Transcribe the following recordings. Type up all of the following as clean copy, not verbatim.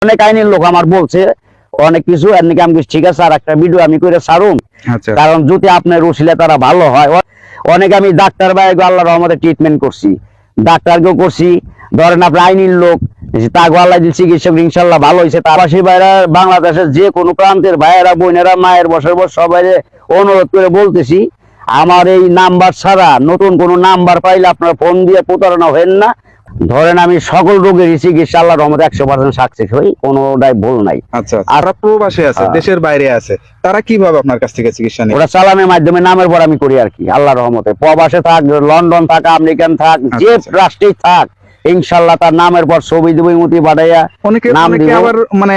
অনেক আইনের লোক আমার বলছে অনেক কিছু, এর নাকি আমি ঠিক আছে আর একটা ভিডিও আমি করে ছাড়ুন, কারণ যদি আপনার রসিলে তারা ভালো হয়। অনেক আমি ডাক্তার ভাই আল্লাহর রহমতে ট্রিটমেন্ট করছি, ডাক্তারকেও করছি, ধরেন আপনার আইনের লোক তাকে আল্লাহ চিকিৎসক ইনশাল্লাহ ভালো হয়েছে। প্রবাসী ভাইরা বাংলাদেশের যে কোনো প্রান্তের ভাইয়েরা বোনেরা মায়ের বছর সবাই অনুরোধ করে বলতেছি, আমার এই নাম্বার ছাড়া নতুন কোন নাম্বার পাইলে আপনারা ফোন দিয়ে প্রতারণা হবেন না। ধরেন আমি সকল রোগের চিকিৎসা আল্লাহর রহমতে 100% সাকসেস হই, কোনোটাই ভুল নাই। আচ্ছা, আর প্রবাসী আছে, দেশের বাইরে আছে, তারা কিভাবে আপনার কাছ থেকে চিকিৎসা নেয়? ওরা চালানের মাধ্যমে নামের পর আমি করি আর কি, আল্লাহর রহমতে। প্রবাসে থাক, লন্ডন থাক, আমেরিকান থাক, যে রাষ্ট্রেই থাক, ইনশাল্লাহ তার নামের পর ছবি দেবো ইমতি পাঠাইয়া। অনেকে আবার মানে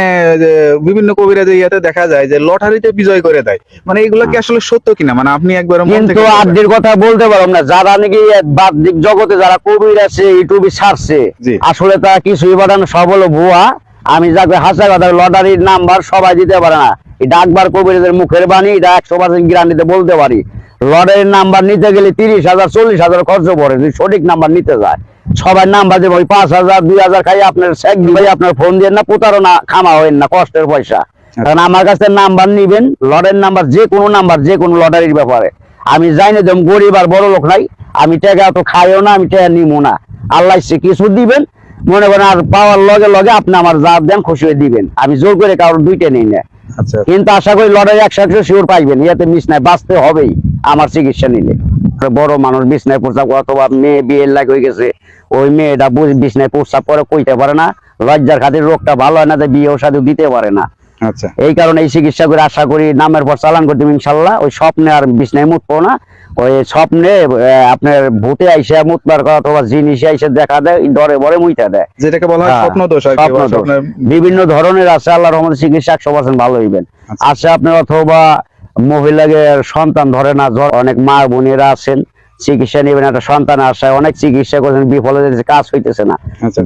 বিভিন্ন কবিরাজে ইয়াতে দেখা যায় যে লটারিতে বিজয় করে দেয়, মানে এগুলা কি আসলে সত্য কিনা? মানে আপনি একবার কিন্তু আদির কথা বলতে পারো না, যারা নাকি বাহ্যিক জগতে যারা কবির আছে ইউটিউবে ছাড়ছে, আসলে তারা কিছুই পাঠানো সব হলো ভুয়া। আমি যাকে হাসা কথা, লটারির নাম্বার সবাই দিতে পারে না, এটা একবার কবিরাজের মুখের বাণী, এটা 100% গ্যারান্টিতে বলতে পারি। লটারির নাম্বার নিতে গেলে 30,000 40,000 খরচ পড়ে, যদি সঠিক নাম্বার নিতে যায়। সবাই নাম্বার দেবো 5,000 2,000 খাই আপনার ভাই, আপনার ফোন দিয়ে না প্রতারণা খামা হইন না, কষ্টের পয়সা। কারণ আমার কাছে নাম্বার নিবেন, লটারির নাম্বার যে কোনো নাম্বার, যে কোনো লটারির ব্যাপারে আমি যাই না, যেমন গরিব আর বড় লোক নাই, আমি টাকা তো খাইও না, আমি টাকা নিবো না। আল্লাহ কিছু দিবেন মনে করেন, আর পাওয়ার লগে লগে আপনি আমার যা দেন খুশি হয়ে দিবেন, আমি জোর করে কারোর দুইটা নিই না। কিন্তু আশা করি লটারি 100% শিওর পাইবেন, ইয়াতে মিস নাই, বাঁচতে হবেই আমার চিকিৎসা নিলে। বড় মানুষ বিছনায় প্রস্রাব, অথবা মেয়ে বিয়ের লাগ হয়ে গেছে, ওই মেয়েটা বিছনায় প্রস্রাব করে কইতে পারে না, লজ্জার খাতির রোগটা ভালো হয় না, বিয়েও সাথে দিতে পারে না। এই কারণে এই চিকিৎসা করে আশা করি নামের পর চালান করতে ইনশাল্লাহ। ওই স্বপ্নে আর বিছনায় মুতবো না, ওই স্বপ্নে আপনার ভূতে আইসা মুতবার কথা অথবা জিনিস আইসা দেখা দেয়, ডরে বরে মুইটা দেয়, যেটাকে বলা হয় স্বপ্ন দোষ। বিভিন্ন ধরনের আছে, আল্লাহর রহমতে চিকিৎসা 100% ভালো হইবেন। আছে আপনার অথবা মহিলাকে সন্তান ধরে না, অনেক মা বোনেরা আছেন চিকিৎসা নেবেন, একটা সন্তান আসায় অনেক চিকিৎসা করছেন, বিফলে কাজ হইতেছে না,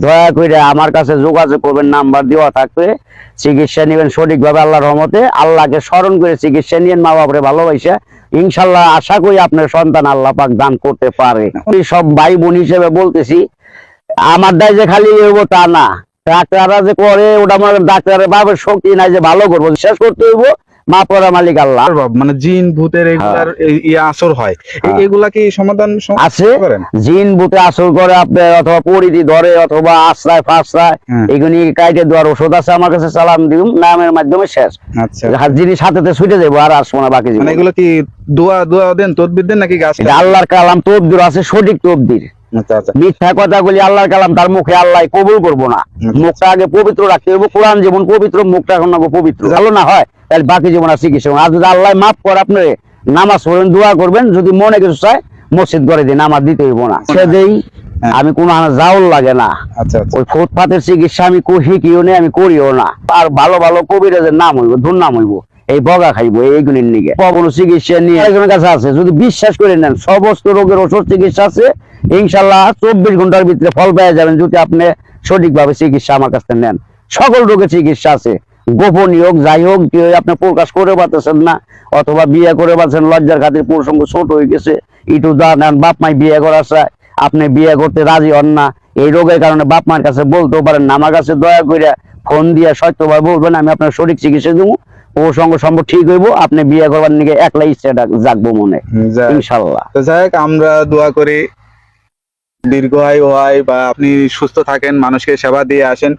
দয়া করে আমার কাছে যোগাযোগ করবেন, নাম্বার দেওয়া থাকবে, চিকিৎসা নেবেন সঠিকভাবে আল্লাহর রহমতে। আল্লাহকে স্মরণ করে চিকিৎসা নিয়েন, মা বাপরে ভালোবাসা, ইনশাল্লাহ আশা করি আপনার সন্তান আল্লাহ পাক দান করতে পারে। সব ভাই বোন হিসেবে বলতেছি, আমার দায় যে খালি হইব তা না, ডাক্তাররা যে করে ওটা আমার ডাক্তারের বাবার শক্তি নাই যে ভালো করবো, শেষ করতে হইব মা পড়া মালিক আল্লাহ। মানে জিন ভূতের এগুলার আসর হয়, এগুলা কি সমাধান আছে? জিন ভূতে আসর করে আপনার, অথবা পরিধি ধরে, অথবা আশ্রয় ফাশ্রয়, এগুলি কাইটে দেওয়ার ওষুধ আছে আমার কাছে, চালান দিম নামের মাধ্যমে শেষ। জিনিস হাতে ছুটে যাবো, আর আসবো না বাকি। এগুলো কি দোয়া দোয়া দেন, তদবির দেন নাকি গাছ? আল্লাহর কালাম তদবির আছে, সঠিক তদবির। মিথ্যা কথা বলি আল্লাহর কালাম, তার মুখে আল্লাহ কবুল করবো না। মুখটা আগে পবিত্র রাখতে হবে, কোরআন যেমন পবিত্র, মুখটা এখন পবিত্র ভালো না হয়, তাহলে বাকি জীবন আর চিকিৎসা। আর যদি আল্লাহ মাফ করে আপনি নামাজ পড়বেন, দোয়া করবেন, যদি মনে কিছু চায় মসজিদ করে দিন, নামাজ দিতে হইব না। সেদিন আমি কোনো জাউল লাগে না, ওই ফুটপাতের চিকিৎসা আমি শিখিও না, আমি করিও না। আর ভালো ভালো কবিরাজের নাম হইব, দুর্নাম হইব, এই বগা খাইবো এইগুলির নিকে কোনো চিকিৎসা নিয়ে একজনের কাছে আছে, যদি বিশ্বাস করে নেন সমস্ত রোগের ওষুধ চিকিৎসা আছে ইনশাল্লাহ। 24 ঘন্টার ভিতরে ফল পেয়ে যাবেন যদি আপনি সঠিকভাবে চিকিৎসা আমার কাছে নেন। সকল রোগের চিকিৎসা আছে, গোপনীয় হোক যাই হোক, আপনি প্রকাশ করে পারতেছেন না, অথবা বিয়ে করে পাচ্ছেন লজ্জার খাতির প্রসঙ্গ ছোট হয়ে গেছে, একটু জানেন বাপ মাই বিয়ে করা চায়, আপনি বিয়ে করতে রাজি হন না, এই রোগের কারণে বাপ মার কাছে বলতেও পারেন না, আমার কাছে দয়া করে ফোন দিয়ে সত্যভাবে বলবেন, আমি আপনার সঠিক চিকিৎসা দেবো, প্রসঙ্গ সম্ভব ঠিক হইব, আপনি বিয়ে করবার নিকে একলা ইচ্ছাটা জাগবো মনে ইনশাল্লাহ। যাই হোক, আমরা দোয়া করি দীর্ঘায়ু হয় বা আপনি সুস্থ থাকেন, মানুষকে সেবা দিয়ে আসেন।